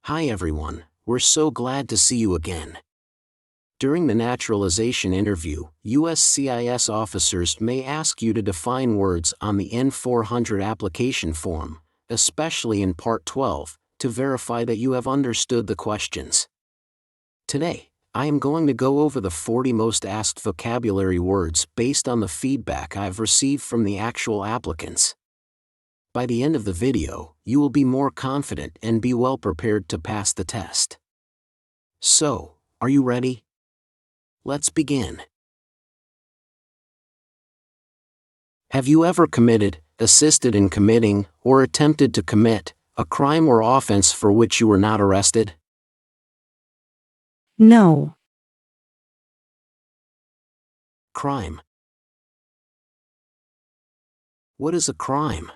Hi everyone, we're so glad to see you again. During the naturalization interview, USCIS officers may ask you to define words on the N400 application form, especially in Part 12, to verify that you have understood the questions. Today, I am going to go over the 40 most asked vocabulary words based on the feedback I've received from the actual applicants. By the end of the video, you will be more confident and be well prepared to pass the test. So, are you ready? Let's begin. Have you ever committed, assisted in committing, or attempted to commit a crime or offense for which you were not arrested? No. Crime. What is a crime?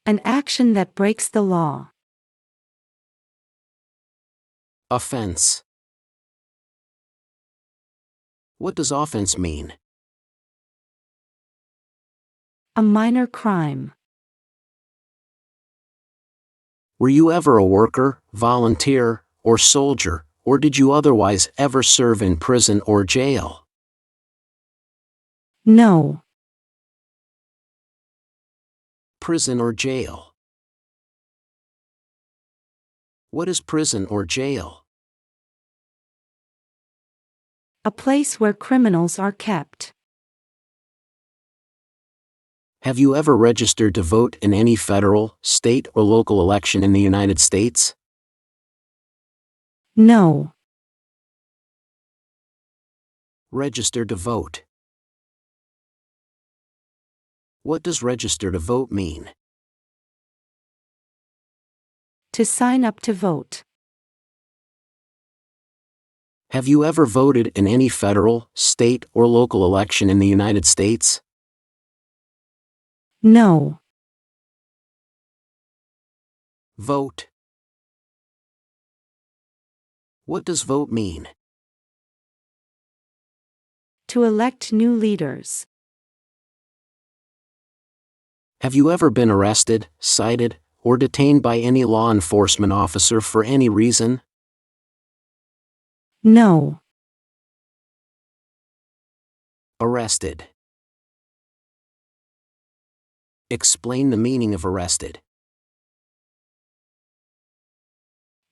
An action that breaks the law. Offense. What does offense mean? A minor crime. Were you ever a worker, volunteer, or soldier, or did you otherwise ever serve in prison or jail? No. Prison or jail. What is prison or jail? A place where criminals are kept. Have you ever registered to vote in any federal, state, or local election in the United States? No. Register to vote. What does register to vote mean? To sign up to vote. Have you ever voted in any federal, state, or local election in the United States? No. Vote. What does vote mean? To elect new leaders. Have you ever been arrested, cited, or detained by any law enforcement officer for any reason? No. Arrested. Explain the meaning of arrested.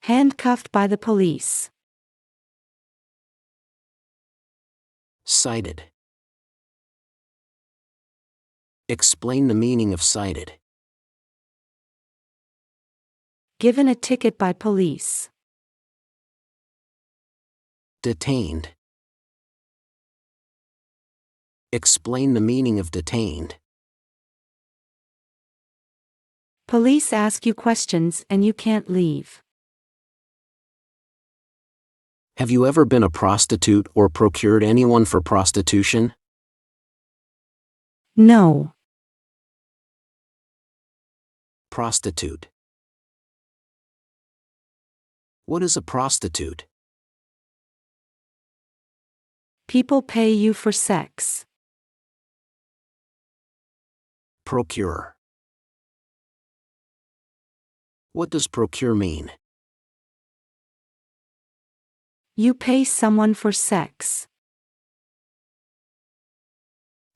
Handcuffed by the police. Cited. Explain the meaning of cited. Given a ticket by police. Detained. Explain the meaning of detained. Police ask you questions and you can't leave. Have you ever been a prostitute or procured anyone for prostitution? No. Prostitute. What is a prostitute? People pay you for sex. Procure. What does procure mean? You pay someone for sex.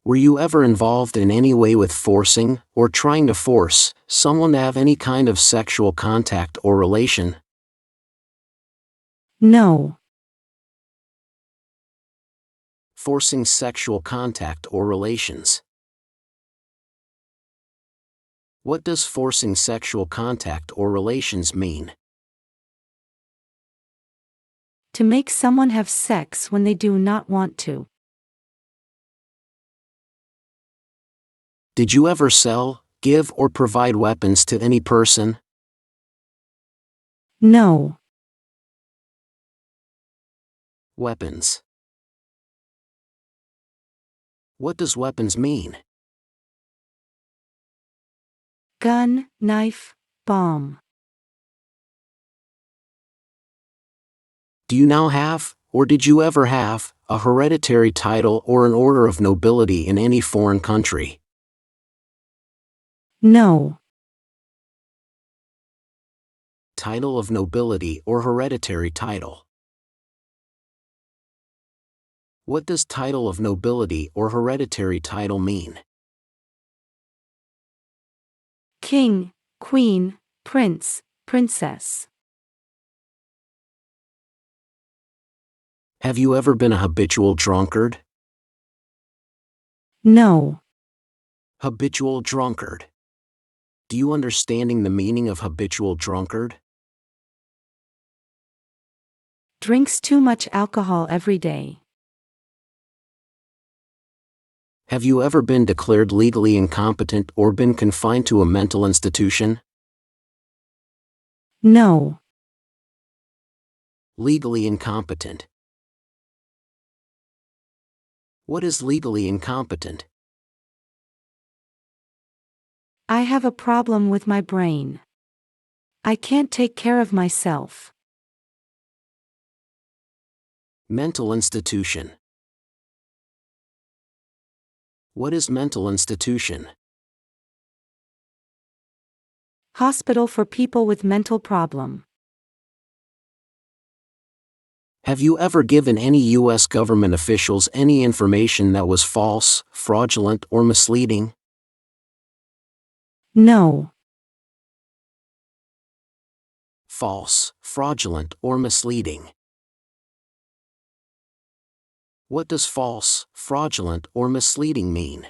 Were you ever involved in any way with forcing, or trying to force, someone to have any kind of sexual contact or relation? No. Forcing sexual contact or relations. What does forcing sexual contact or relations mean? To make someone have sex when they do not want to. Did you ever sell, give, or provide weapons to any person? No. Weapons. What does weapons mean? Gun, knife, bomb. Do you now have, or did you ever have, a hereditary title or an order of nobility in any foreign country? No. Title of nobility or hereditary title. What does title of nobility or hereditary title mean? King, queen, prince, princess. Have you ever been a habitual drunkard? No. Habitual drunkard. Do you understanding the meaning of habitual drunkard? Drinks too much alcohol every day. Have you ever been declared legally incompetent or been confined to a mental institution? No. Legally incompetent. What is legally incompetent? I have a problem with my brain. I can't take care of myself. Mental institution. What is mental institution? Hospital for people with mental problem. Have you ever given any U.S. government officials any information that was false, fraudulent, or misleading? No. False, fraudulent, or misleading. What does false, fraudulent, or misleading mean?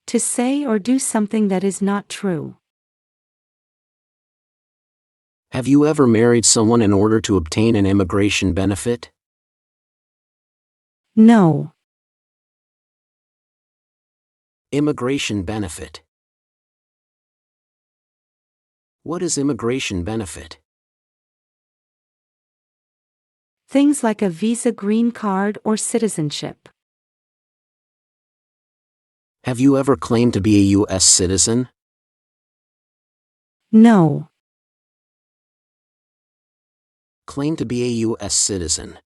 To say or do something that is not true. Have you ever married someone in order to obtain an immigration benefit? No. Immigration benefit. What is immigration benefit? Things like a visa, green card, or citizenship. Have you ever claimed to be a U.S. citizen? No. Claim to be a U.S. citizen.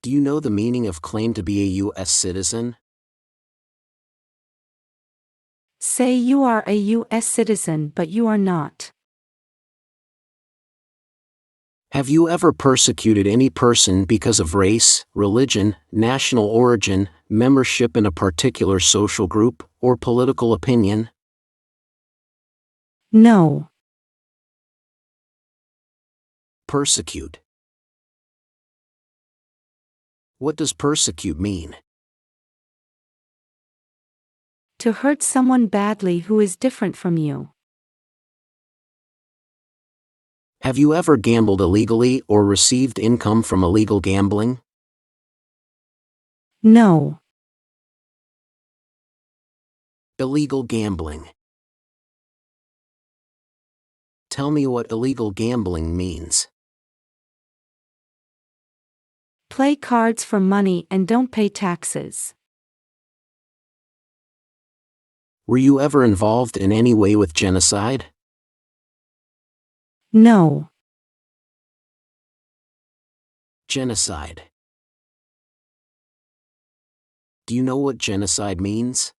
Do you know the meaning of claim to be a U.S. citizen? Say you are a U.S. citizen but you are not. Have you ever persecuted any person because of race, religion, national origin, membership in a particular social group, or political opinion? No. Persecute. What does persecute mean? To hurt someone badly who is different from you. Have you ever gambled illegally or received income from illegal gambling? No. Illegal gambling. Tell me what illegal gambling means. Play cards for money and don't pay taxes. Were you ever involved in any way with genocide? No. Genocide. Do you know what genocide means?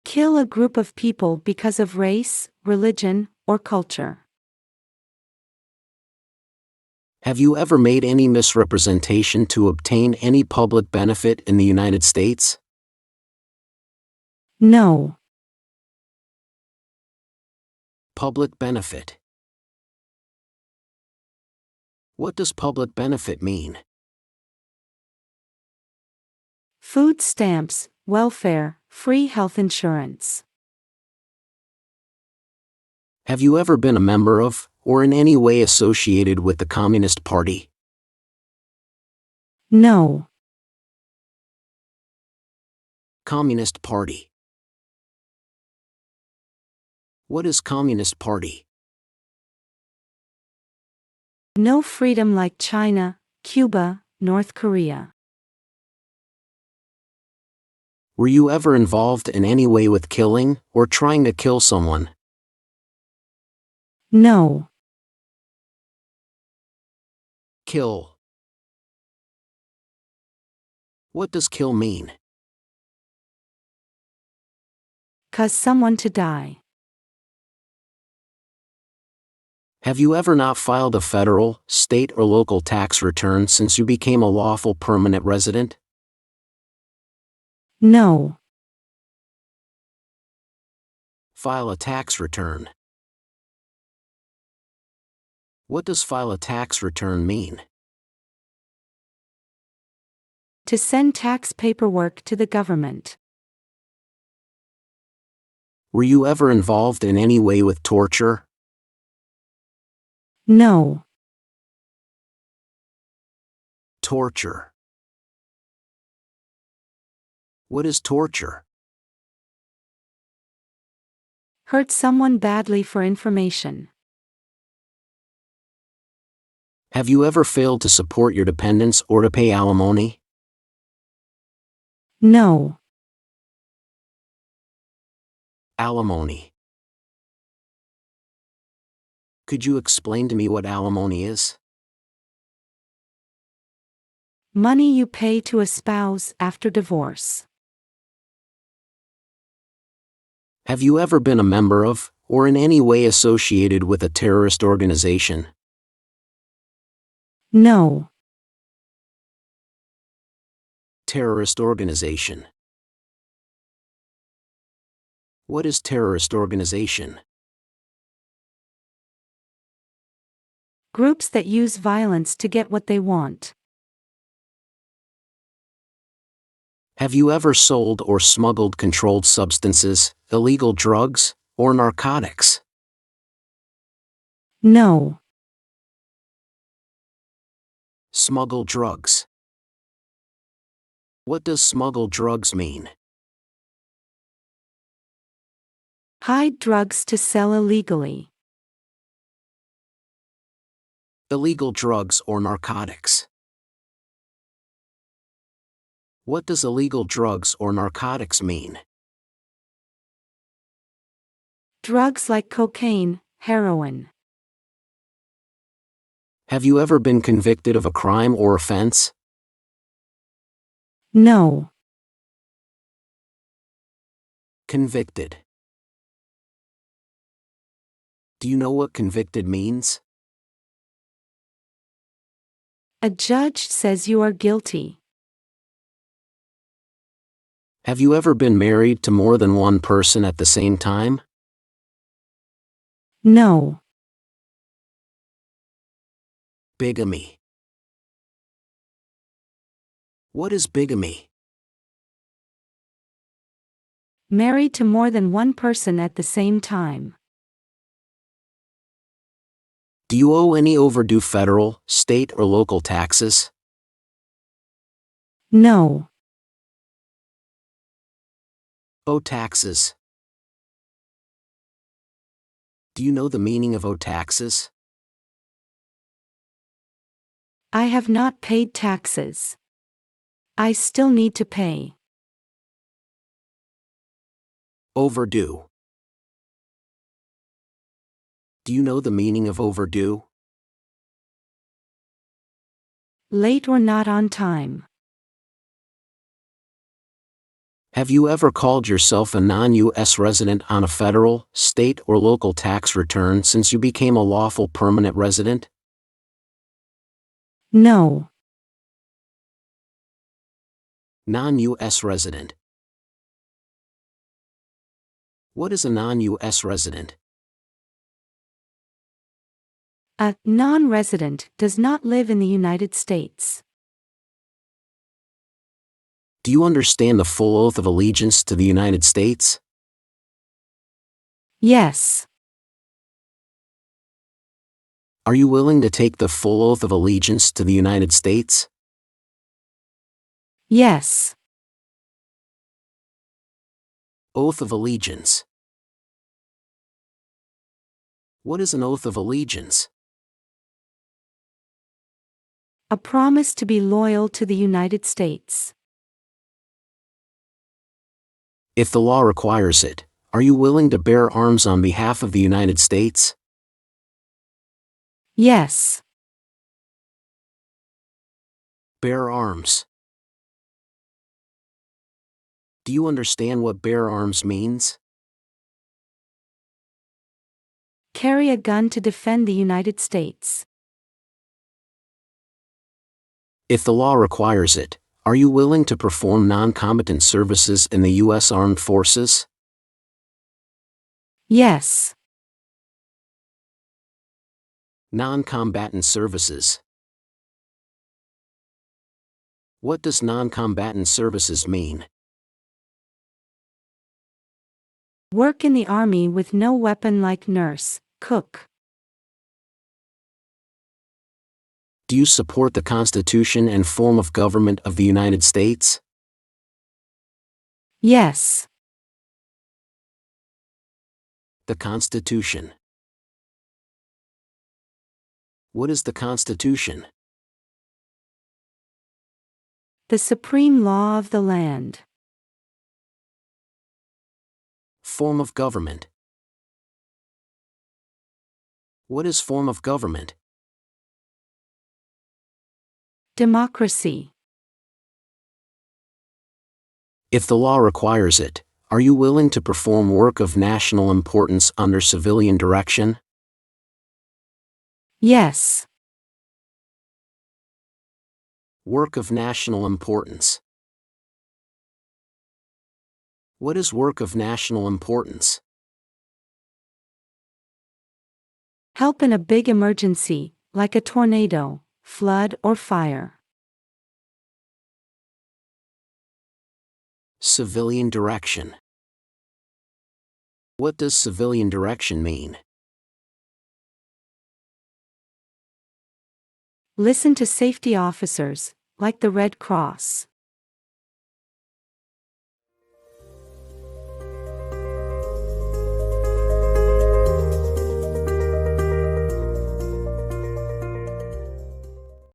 Kill a group of people because of race, religion, or culture. Have you ever made any misrepresentation to obtain any public benefit in the United States? No. Public benefit. What does public benefit mean? Food stamps, welfare, free health insurance. Have you ever been a member of, or in any way associated with the Communist Party? No. Communist Party. What is Communist Party? No freedom like China, Cuba, North Korea. Were you ever involved in any way with killing, or trying to kill someone? No. Kill. What does kill mean? Cause someone to die. Have you ever not filed a federal, state, or local tax return since you became a lawful permanent resident? No. File a tax return. What does file a tax return mean? To send tax paperwork to the government. Were you ever involved in any way with torture? No. Torture. What is torture? Hurt someone badly for information. Have you ever failed to support your dependents or to pay alimony? No. Alimony. Could you explain to me what alimony is? Money you pay to a spouse after divorce. Have you ever been a member of, or in any way associated with a terrorist organization? No. Terrorist organization. What is terrorist organization? Groups that use violence to get what they want. Have you ever sold or smuggled controlled substances, illegal drugs, or narcotics? No. Smuggle drugs. What does smuggle drugs mean? Hide drugs to sell illegally. Illegal drugs or narcotics. What does illegal drugs or narcotics mean? Drugs like cocaine, heroin. Have you ever been convicted of a crime or offense? No. Convicted. Do you know what convicted means? A judge says you are guilty. Have you ever been married to more than one person at the same time? No. Bigamy. What is bigamy? Married to more than one person at the same time. Do you owe any overdue federal, state, or local taxes? No. Owe taxes. Do you know the meaning of owe taxes? I have not paid taxes. I still need to pay. Overdue. Do you know the meaning of overdue? Late or not on time. Have you ever called yourself a non-U.S. resident on a federal, state, or local tax return since you became a lawful permanent resident? No. Non-U.S. resident. What is a non-U.S. resident? A non-resident does not live in the United States. Do you understand the full oath of allegiance to the United States? Yes. Are you willing to take the full oath of allegiance to the United States? Yes. Oath of allegiance. What is an oath of allegiance? A promise to be loyal to the United States. If the law requires it, are you willing to bear arms on behalf of the United States? Yes. Bear arms. Do you understand what bear arms means? Carry a gun to defend the United States. If the law requires it, are you willing to perform noncombatant services in the U.S. Armed Forces? Yes. Noncombatant services. What does noncombatant services mean? Work in the Army with no weapon like nurse, cook. Do you support the Constitution and form of government of the United States? Yes. The Constitution. What is the Constitution? The supreme law of the land. Form of government. What is form of government? Democracy. If the law requires it, are you willing to perform work of national importance under civilian direction? Yes. Work of national importance. What is work of national importance? Help in a big emergency, like a tornado, flood, or fire. Civilian direction. What does civilian direction mean? Listen to safety officers, like the Red Cross.